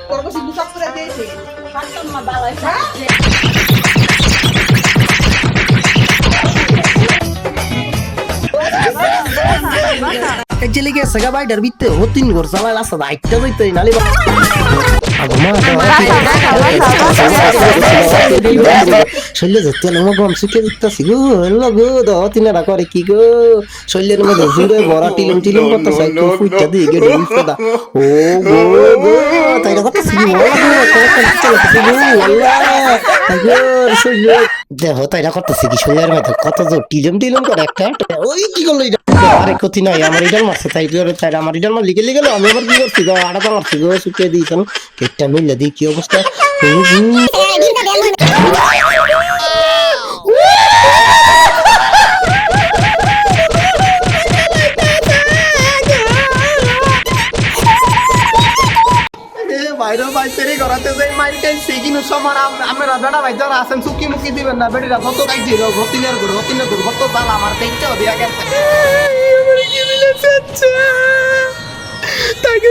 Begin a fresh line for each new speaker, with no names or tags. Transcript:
তোর কাছে দুসাপ করে দিয়েছে
কাটতাম না বালাই
Actually ke saga bai dar bitte hotin gor sala la sada aitta bitte nali ba শৈলে যেতে নমক গম সুকে দিতেছি গো এলো গো তিনারা করে কি গো শৈলের মধ্যে জুড়ে ভরা টিলুম টিলুম করতে চাই তো ফুইটা দিয়ে গে ঢুকতা ও গো গো তাই না কথা সিগি ওলা গো কথা চলতে গো আল্লাহ গো শৈলে দেহ তাই না করতেছি কি শৈলের মধ্যে কত জোর টিলুম টিলুম করে একটা ওই কি করলো আরে কতি নাই আমার ইডাল মারছে তাই তাই আমার ইডাল মার লিখে লিখে আমি আবার কি করছি গো আড়া মারছি গো সুকে দিয়েছেন কেটটা মিললে দি কি অবস্থা বাইরে বাইরে করাতে যাই মাইল খাইছি কিন্তু সমান আমরা বেড়া ভাই যারা আছেন চুকি মুকি দিবেন না বেড়িরা কত খাইছি রতিনের ঘর কত জাল আমার পেটটাও দিয়া গেছে তাকে